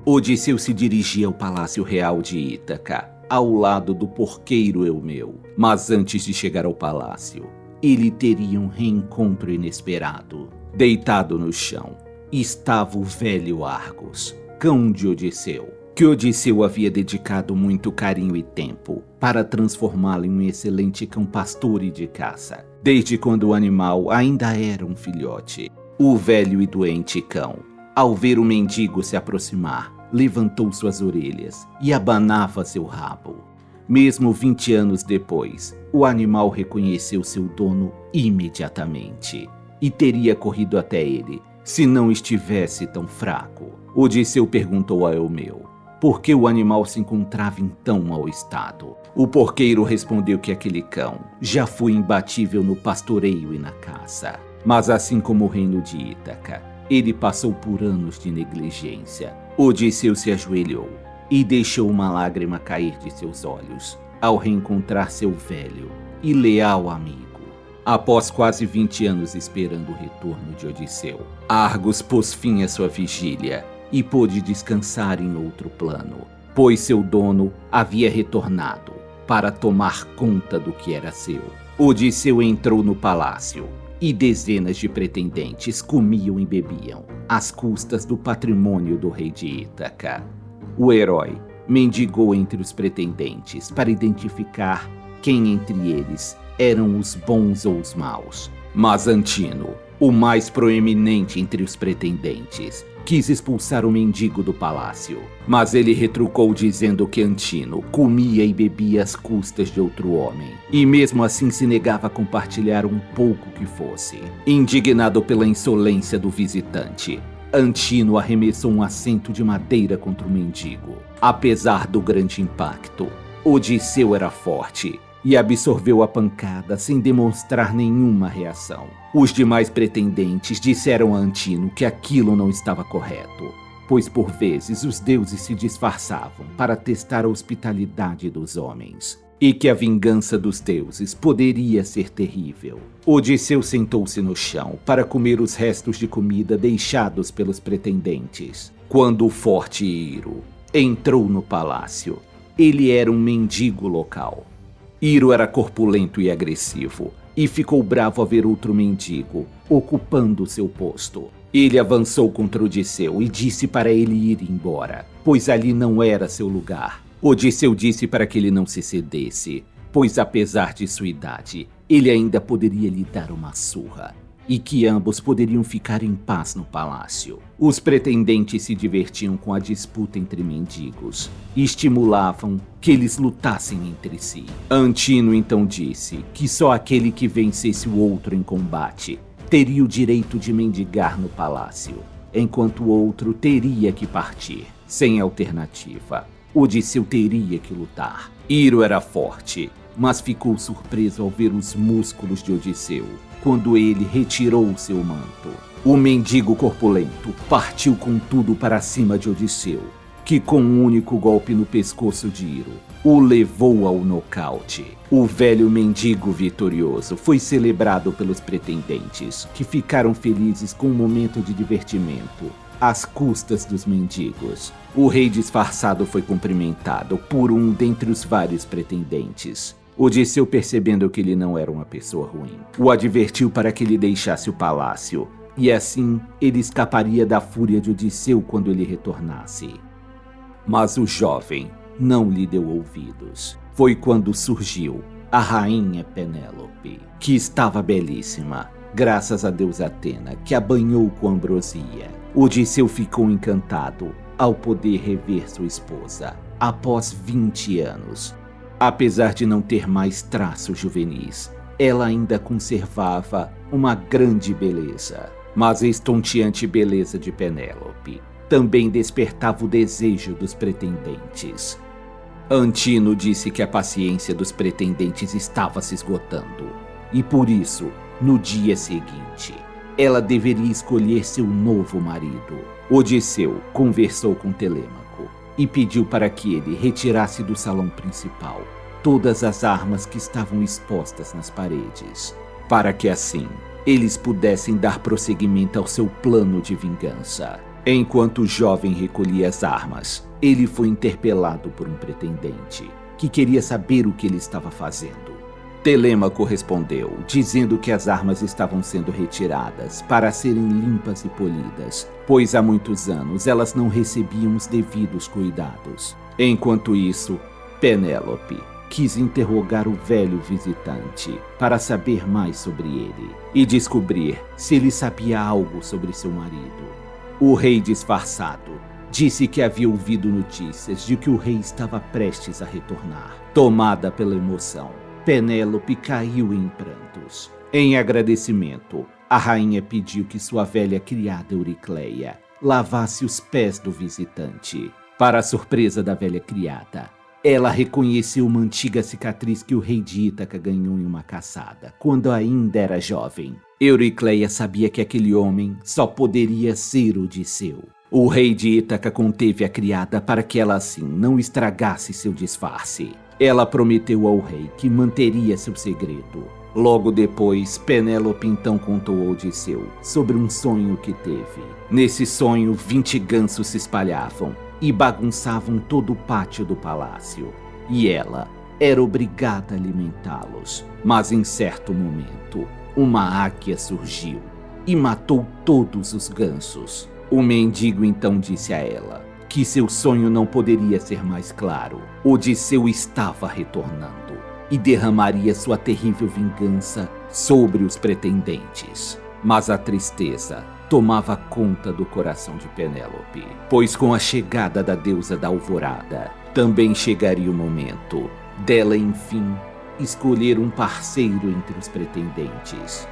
Odisseu se dirigia ao Palácio Real de Ítaca, ao lado do porqueiro Eumeu. Mas antes de chegar ao palácio, ele teria um reencontro inesperado. Deitado no chão, estava o velho Argos, cão de Odisseu, que Odisseu havia dedicado muito carinho e tempo para transformá-lo em um excelente cão pastor e de caça, desde quando o animal ainda era um filhote. O velho e doente cão, ao ver o mendigo se aproximar, levantou suas orelhas e abanava seu rabo. Mesmo 20 anos depois, o animal reconheceu seu dono imediatamente e teria corrido até ele se não estivesse tão fraco. Odisseu perguntou a Eumeu por que o animal se encontrava em tão mau estado. O porqueiro respondeu que aquele cão já foi imbatível no pastoreio e na caça, mas assim como o reino de Ítaca, ele passou por anos de negligência. Odisseu se ajoelhou e deixou uma lágrima cair de seus olhos ao reencontrar seu velho e leal amigo. Após quase 20 anos esperando o retorno de Odisseu, Argos pôs fim à sua vigília e pôde descansar em outro plano, pois seu dono havia retornado para tomar conta do que era seu. Odisseu entrou no palácio e dezenas de pretendentes comiam e bebiam às custas do patrimônio do rei de Ítaca. O herói mendigou entre os pretendentes para identificar quem entre eles eram os bons ou os maus. Mas Antino, o mais proeminente entre os pretendentes, quis expulsar o mendigo do palácio, mas ele retrucou dizendo que Antino comia e bebia às custas de outro homem, e mesmo assim se negava a compartilhar um pouco que fosse. Indignado pela insolência do visitante, Antino arremessou um assento de madeira contra o mendigo. Apesar do grande impacto, Odisseu era forte e absorveu a pancada sem demonstrar nenhuma reação. Os demais pretendentes disseram a Antino que aquilo não estava correto, pois por vezes os deuses se disfarçavam para testar a hospitalidade dos homens, e que a vingança dos deuses poderia ser terrível. Odisseu sentou-se no chão para comer os restos de comida deixados pelos pretendentes. Quando o forte Iro entrou no palácio, ele era um mendigo local. Iro era corpulento e agressivo, e ficou bravo ao ver outro mendigo ocupando seu posto. Ele avançou contra Odisseu e disse para ele ir embora, pois ali não era seu lugar. Odisseu disse para que ele não se cedesse, pois apesar de sua idade, ele ainda poderia lhe dar uma surra, e que ambos poderiam ficar em paz no palácio. Os pretendentes se divertiam com a disputa entre mendigos e estimulavam que eles lutassem entre si. Antino então disse que só aquele que vencesse o outro em combate teria o direito de mendigar no palácio, enquanto o outro teria que partir. Sem alternativa, Odisseu teria que lutar. Iro era forte, mas ficou surpreso ao ver os músculos de Odisseu quando ele retirou seu manto. O mendigo corpulento partiu com tudo para cima de Odisseu, que com um único golpe no pescoço de Iro, o levou ao nocaute. O velho mendigo vitorioso foi celebrado pelos pretendentes, que ficaram felizes com um momento de divertimento às custas dos mendigos. O rei disfarçado foi cumprimentado por um dentre os vários pretendentes. Odisseu, percebendo que ele não era uma pessoa ruim, o advertiu para que ele deixasse o palácio, e assim ele escaparia da fúria de Odisseu quando ele retornasse. Mas o jovem não lhe deu ouvidos. Foi quando surgiu a rainha Penélope, que estava belíssima, graças a deusa Atena, que a banhou com ambrosia. Odisseu ficou encantado ao poder rever sua esposa após 20 anos. Apesar de não ter mais traços juvenis, ela ainda conservava uma grande beleza. Mas a estonteante beleza de Penélope também despertava o desejo dos pretendentes. Antino disse que a paciência dos pretendentes estava se esgotando, e por isso, no dia seguinte, ela deveria escolher seu novo marido. Odisseu conversou com Telêmaco e pediu para que ele retirasse do salão principal todas as armas que estavam expostas nas paredes, para que assim eles pudessem dar prosseguimento ao seu plano de vingança. Enquanto o jovem recolhia as armas, ele foi interpelado por um pretendente, que queria saber o que ele estava fazendo. Telêmaco respondeu, dizendo que as armas estavam sendo retiradas para serem limpas e polidas, pois há muitos anos elas não recebiam os devidos cuidados. Enquanto isso, Penélope quis interrogar o velho visitante para saber mais sobre ele e descobrir se ele sabia algo sobre seu marido. O rei disfarçado disse que havia ouvido notícias de que o rei estava prestes a retornar. Tomada pela emoção, Penélope caiu em prantos. Em agradecimento, a rainha pediu que sua velha criada Euricleia lavasse os pés do visitante. Para a surpresa da velha criada, ela reconheceu uma antiga cicatriz que o rei de Ítaca ganhou em uma caçada, quando ainda era jovem. Euricleia sabia que aquele homem só poderia ser Odisseu. O rei de Ítaca conteve a criada para que ela assim não estragasse seu disfarce. Ela prometeu ao rei que manteria seu segredo. Logo depois, Penélope então contou a Odisseu sobre um sonho que teve. Nesse sonho, 20 gansos se espalhavam e bagunçavam todo o pátio do palácio. E ela era obrigada a alimentá-los. Mas em certo momento, uma águia surgiu e matou todos os gansos. O mendigo então disse a ela que seu sonho não poderia ser mais claro. Odisseu estava retornando e derramaria sua terrível vingança sobre os pretendentes. Mas a tristeza tomava conta do coração de Penélope, pois com a chegada da deusa da alvorada, também chegaria o momento dela, enfim, escolher um parceiro entre os pretendentes.